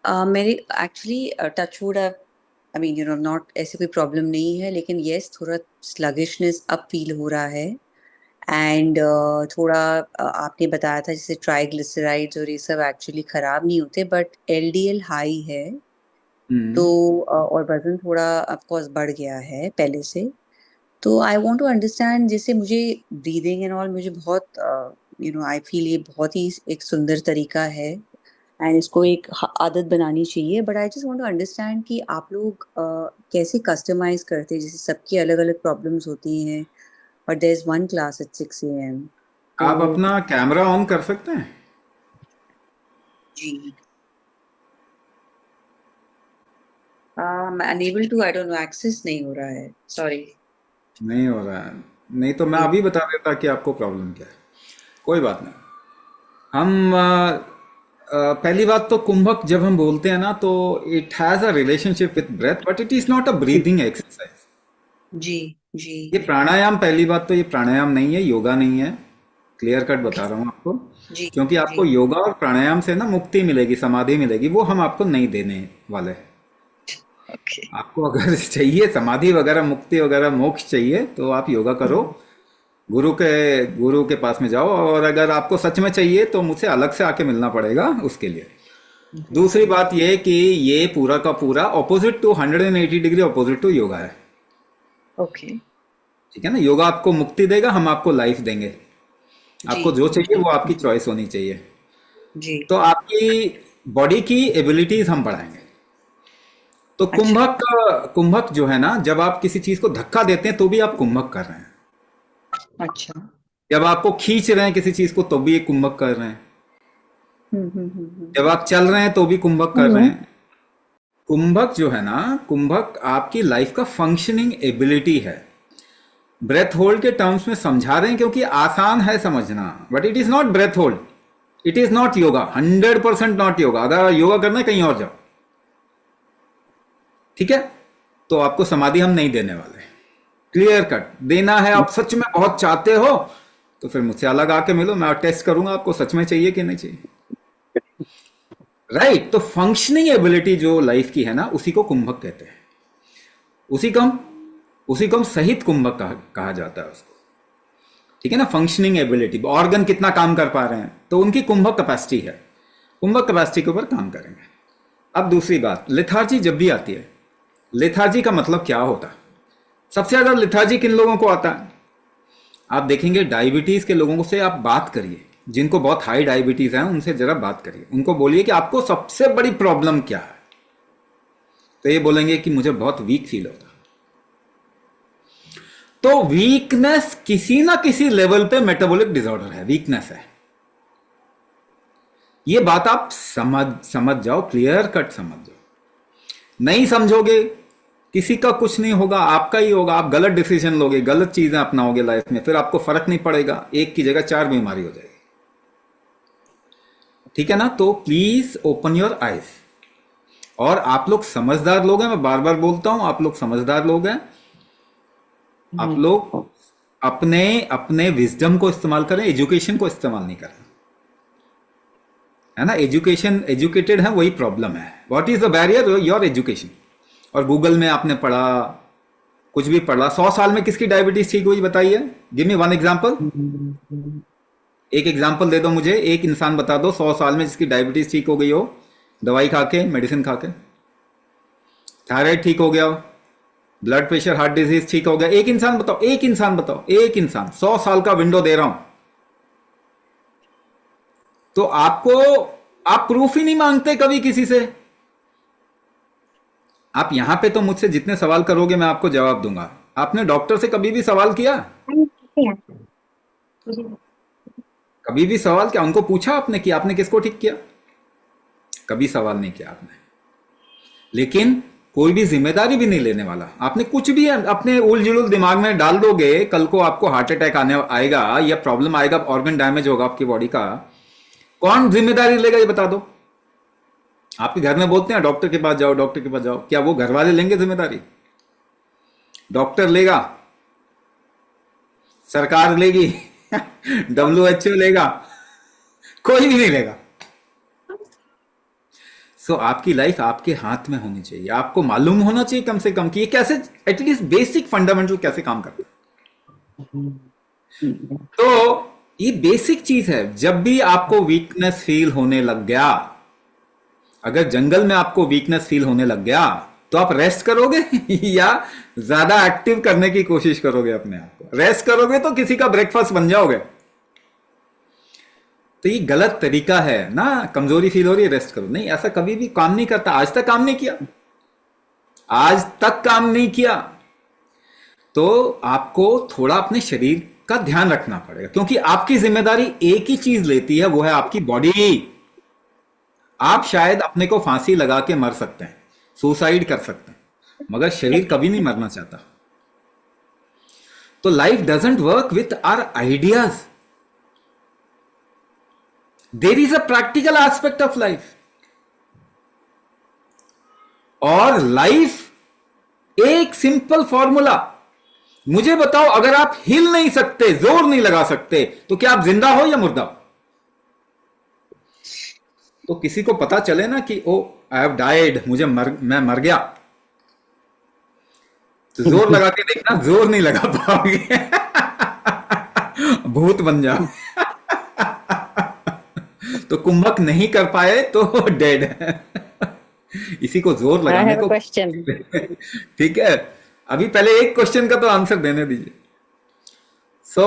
मेरे actually touchwood, I mean not, ऐसी कोई प्रॉब्लम नहीं है, लेकिन यस थोड़ा स्लगिशनेस अब फील हो रहा है। एंड थोड़ा आपने बताया था जैसे ट्राइग्लिसराइड्स और ये सब एक्चुअली खराब नहीं होते, बट एलडीएल हाई है। तो हम्म। और वजन थोड़ा ऑफ कोर्स बढ़ गया है पहले से। तो आई वांट टू अंडरस्टैंड, जैसे मुझे ब्रीदिंग एंड ऑल मुझे बहुत आई फील ये बहुत ही एक सुंदर तरीका है एंड इसको एक आदत बनानी चाहिए। But I just want to understand कि आप लोग कैसे कस्टमाइज करते हैं, जैसे सबकी अलग अलग प्रॉब्लम्स होती हैं, और there is one class at 6 a.m. तो आप अपना कैमरा ऑन कर सकते हैं? जी, मैं unable to, I don't know, access नहीं हो रहा है, सॉरी। नहीं हो रहा है? नहीं तो मैं जी अभी बता देता कि आपको प्रॉब्लम क्या है। कोई बात नहीं। हम पहली बात तो कुंभक जब हम बोलते हैं ना, तो it has a relationship with breath, but it is not a breathing exercise. जी जी। ये प्राणायाम, पहली बात तो ये प्राणायाम नहीं है, योगा नहीं है। Clear cut okay. बता रहा हूँ आपको। जी क्योंकि जी। आपको योगा और प्राणायाम से ना मुक्ति मिलेगी, समाधि मिलेगी, वो हम आपको नहीं देने वाले। ओके। आपको अगर चाहिए समाधि वगैरह, मुक्ति वगैरह, मोक्ष चाहिए, तो आप योगा करो, गुरु के पास में जाओ। और अगर आपको सच में चाहिए तो मुझसे अलग से आके मिलना पड़ेगा उसके लिए। दूसरी बात यह कि ये पूरा का पूरा opposite to 180 degree opposite to yoga है। ओके। ठीक है ना? योगा आपको मुक्ति देगा, हम आपको लाइफ देंगे। जी आपको जो चाहिए जी वो आपकी चॉइस होनी चाहिए। जी। तो आपकी बॉडी की एबिलिटीज हम बढ़ाएंगे। तो अच्छा। कुंभक जो है ना, जब आप किसी चीज को धक्का देते हैं तो भी आप कुंभक कर रहे हैं। अच्छा। जब आपको खींच रहे हैं किसी चीज को तो भी एक कुंभक कर रहे हैं। जब आप चल रहे हैं तो भी कुंभक कर रहे हम्म। हैं। कुंभक जो है ना, कुंभक आपकी लाइफ का फंक्शनिंग एबिलिटी है। ब्रेथ होल्ड के टर्म्स में समझा रहे हैं क्योंकि आसान है समझना, but it is not breath hold. It is not yoga, 100% not yoga. अगर योगा करना है कहीं और जाओ। ठीक है? तो आपको समाधि हम नहीं देने वाले। क्लियर कट देना है, आप सच में बहुत चाहते हो तो फिर मुझसे अलग आके मिलो, मैं टेस्ट करूंगा आपको सच में चाहिए कि नहीं चाहिए। राइट? तो फंक्शनिंग एबिलिटी जो लाइफ की है ना, उसी को कुंभक कहते हैं। उसी को हम उसी को हम सहित कुंभक कहा जाता है उसको। ठीक है ना? फंक्शनिंग एबिलिटी, ऑर्गन कितना काम कर पा रहे हैं, तो उनकी कुंभक कैपेसिटी है। कुंभक कैपेसिटी के ऊपर काम करेंगे। अब दूसरी बात, लिथार्जी जब भी आती है, लिथार्जी का मतलब क्या होता है? सबसे ज्यादा लिथार्जी किन लोगों को आता है? आप देखेंगे डायबिटीज के लोगों से आप बात करिए, जिनको बहुत हाई डायबिटीज है उनसे जरा बात करिए, उनको बोलिए कि आपको सबसे बड़ी प्रॉब्लम क्या है, तो ये बोलेंगे कि मुझे बहुत वीक फील होता है। तो वीकनेस किसी ना किसी लेवल पे मेटाबॉलिक डिसऑर्डर है, वीकनेस है। ये बात आप समझ समझ जाओ, क्लियर कट समझ जाओ। नहीं समझोगे, किसी का कुछ नहीं होगा, आपका ही होगा। आप गलत डिसीजन लोगे, गलत चीजें अपनाओगे लाइफ में, फिर आपको फर्क नहीं पड़ेगा, एक की जगह चार बीमारी हो जाएगी। ठीक है ना? तो प्लीज ओपन योर आईज। और आप लोग समझदार लोग हैं, मैं बार बार बोलता हूं, आप लोग समझदार लोग हैं। आप लोग अपने अपने विजडम को इस्तेमाल करें, एजुकेशन को इस्तेमाल नहीं करें। है ना? एजुकेशन, एजुकेटेड है वही प्रॉब्लम है। What is the barrier? Your education. और गूगल में आपने पढ़ा, कुछ भी पढ़ा, 100 साल में किसकी डायबिटीज ठीक हुई बताइए? Give me one example. एक एग्जांपल दे दो मुझे, एक इंसान बता दो 100 साल में जिसकी डायबिटीज ठीक हो गई हो, दवाई खा के, मेडिसिन खा के। थायराइड ठीक हो गया, ब्लड प्रेशर, हार्ट डिजीज ठीक हो गया। एक इंसान बताओ, एक इंसान बताओ, एक इंसान। 100 साल का विंडो दे रहा हूं। तो आपको, आप प्रूफ ही नहीं मांगते कभी किसी से। आप यहां पे तो मुझसे जितने सवाल करोगे मैं आपको जवाब दूंगा। आपने डॉक्टर से कभी भी सवाल किया? कभी भी सवाल क्या उनको पूछा आपने कि आपने किसको ठीक किया? कभी सवाल नहीं किया आपने। लेकिन कोई भी जिम्मेदारी भी नहीं लेने वाला। आपने कुछ भी अपने उल जुलूल दिमाग में डाल दोगे, कल को आपको हार्ट अटैक आने आएगा या प्रॉब्लम आएगा, ऑर्गन डैमेज होगा आपकी बॉडी का, कौन जिम्मेदारी लेगा ये बता दो। आपके घर में बोलते हैं डॉक्टर के पास जाओ, डॉक्टर के पास जाओ, क्या वो घर वाले लेंगे जिम्मेदारी? डॉक्टर लेगा? सरकार लेगी? WHO लेगा? कोई भी नहीं लेगा। सो आपकी लाइफ आपके हाथ में होनी चाहिए, आपको मालूम होना चाहिए कम से कम कि ये कैसे, एटलीस्ट बेसिक फंडामेंटल कैसे काम करता है। तो ये बेसिक चीज है। जब भी आपको वीकनेस फील होने लग गया, अगर जंगल में आपको वीकनेस फील होने लग गया, तो आप रेस्ट करोगे या ज्यादा एक्टिव करने की कोशिश करोगे अपने आप को? रेस्ट करोगे तो किसी का ब्रेकफास्ट बन जाओगे। तो ये गलत तरीका है ना। कमजोरी फील हो रही है, रेस्ट करो, नहीं, ऐसा कभी भी काम नहीं करता। आज तक काम नहीं किया, आज तक काम नहीं किया। तो आपको थोड़ा अपने शरीर का ध्यान रखना पड़ेगा, क्योंकि आपकी जिम्मेदारी एक ही चीज लेती है, वो है आपकी बॉडी। आप शायद अपने को फांसी लगा के मर सकते हैं, सुसाइड कर सकते हैं, मगर शरीर कभी नहीं मरना चाहता। तो life doesn't work with our ideas. There is a practical aspect of life. और लाइफ एक सिंपल फॉर्मूला। मुझे बताओ, अगर आप हिल नहीं सकते, जोर नहीं लगा सकते, तो क्या आप जिंदा हो या मुर्दा हो? तो किसी को पता चले ना कि ओ आई हैव डाइड, मैं मर गया, तो जोर लगा के देखना, जोर नहीं लगा पाओगे। भूत बन जाओ। तो कुंभक नहीं कर पाए तो डेड है। इसी को जोर I लगाने have a को। question. ठीक है, अभी पहले एक क्वेश्चन का तो आंसर देने दीजिए। So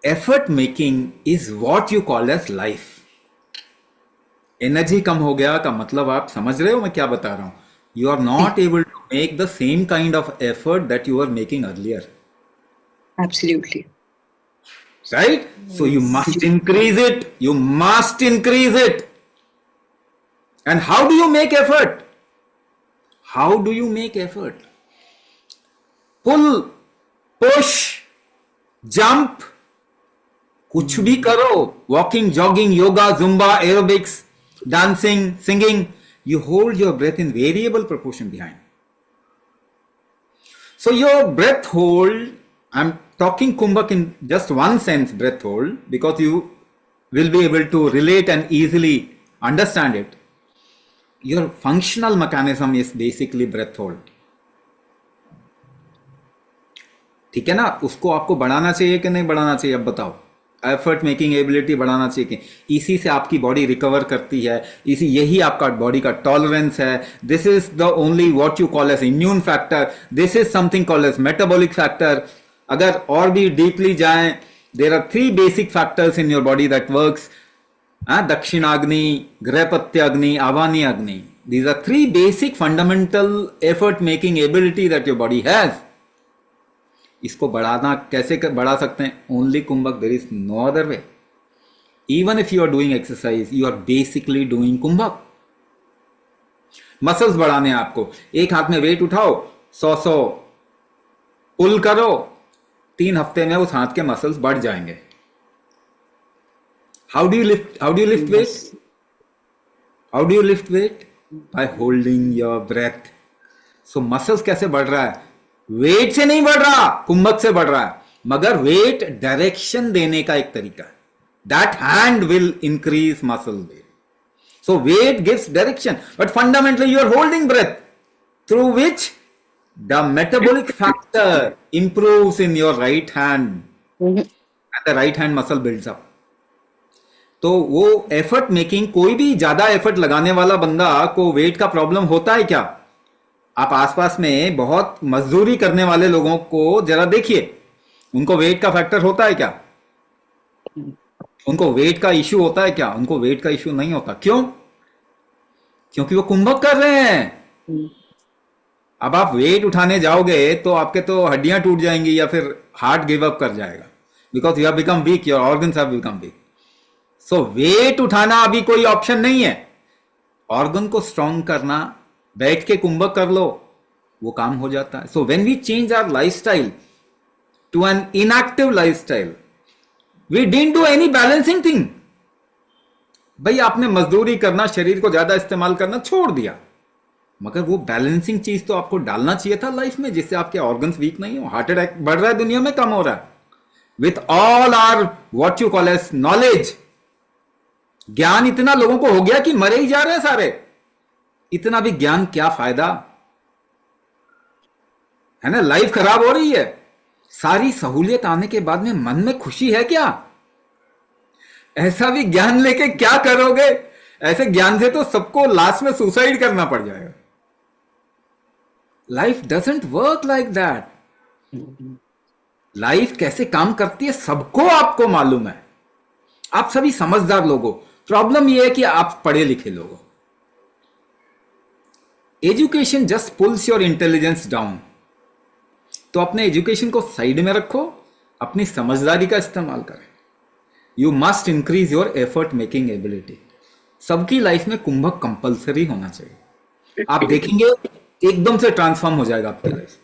effort making is what you call as life. Energy कम हो गया का मतलब आप समझ रहे हो मैं क्या बता रहा हूं? You are not able to make the same kind of effort that you are making earlier, Absolutely. right? So you must increase it, you must increase it. And how do you make effort? How do you make effort? Pull, push, jump, कुछ भी करो, walking, jogging, yoga, zumba, aerobics, dancing, singing, you hold your breath in variable proportion behind. So your breath hold, I'm talking kumbhak in just one sense, breath hold, because you will be able to relate and easily understand it. Your functional mechanism is basically breath hold. ठीक है ना? उसको आपको बढ़ाना चाहिए कि नहीं बढ़ाना चाहिए, अब बताओ। एफर्ट मेकिंग एबिलिटी बढ़ाना चाहिए कि इसी से आपकी बॉडी रिकवर करती है, इसी यही आपका बॉडी का टॉलरेंस है। This is the only what you call as immune factor, this is something called as metabolic factor. अगर और भी डीपली जाएं, there are 3 basic factors in your body that works. दक्षिणाग्नि, गृहपत्याग्नि, आवानी अग्नि, these are 3 basic fundamental effort making ability that your body has. इसको बढ़ाना कैसे बढ़ा सकते हैं? Only kumbhak, there is no other way. Even if you are doing exercise, you are basically doing kumbhak. Muscles बढ़ाने हैं आपको, एक हाथ में वेट उठाओ, 100 पुल करो, 3 हफ्ते में उस हाथ के मसल्स बढ़ जाएंगे। How do you lift weight? How do you lift weight? By holding your breath. So muscles कैसे बढ़ रहा है? वेट से नहीं बढ़ रहा, कुंभक से बढ़ रहा है, मगर वेट डायरेक्शन देने का एक तरीका है। That hand will increase muscle weight. So weight gives direction, but fundamentally you are holding breath, through which the metabolic factor improves in your right hand and the right hand muscle builds up. तो वो effort making, कोई भी ज्यादा effort लगाने वाला बंदा को wait का प्रॉब्लम होता है क्या? आप आसपास में बहुत मजदूरी करने वाले लोगों को जरा देखिए, उनको वेट का फैक्टर होता है क्या? उनको वेट का इश्यू होता है क्या? उनको वेट का इश्यू नहीं होता। क्यों? क्योंकि वो कुंभक कर रहे हैं। अब आप वेट उठाने जाओगे तो आपके तो हड्डियां टूट जाएंगी या फिर हार्ट गिव अप कर जाएगा, because you have become weak, your organs have become weak. So weight उठाना अभी कोई ऑप्शन नहीं है। ऑर्गन को स्ट्रांग करना, बैठ के कुंभक कर लो, वो काम हो जाता है। So when we change our lifestyle to an inactive lifestyle, we didn't do any balancing thing. भाई आपने मजदूरी करना, शरीर को ज्यादा इस्तेमाल करना छोड़ दिया, मगर वो बैलेंसिंग चीज तो आपको डालना चाहिए था लाइफ में, जिससे आपके ऑर्गन्स वीक नहीं हो। हार्ट अटैक बढ़ रहा है दुनिया में, कम हो रहा है। With all or what you call as knowledge, ज्ञान इतना लोगों को हो गया कि मरे ही जा रहे हैं सारे। इतना भी ज्ञान क्या फायदा, है ना? लाइफ खराब हो रही है। सारी सहूलियत आने के बाद में मन में खुशी है क्या? ऐसा भी ज्ञान लेके क्या करोगे? ऐसे ज्ञान से तो सबको लास्ट में सुसाइड करना पड़ जाएगा। Life doesn't work like that. Life कैसे काम करती है सबको आपको मालूम है। आप सभी समझदार लोग हो। प्रॉब्लम यह है कि आप पढ़े लिखे लोग हो। Education just pulls your intelligence down. तो अपने एजुकेशन को साइड में रखो, अपनी समझदारी का इस्तेमाल करें। You must increase your effort making ability. सबकी लाइफ में कुंभक कंपलसरी होना चाहिए। आप देखेंगे एकदम से ट्रांसफॉर्म हो जाएगा आपकी लाइफ।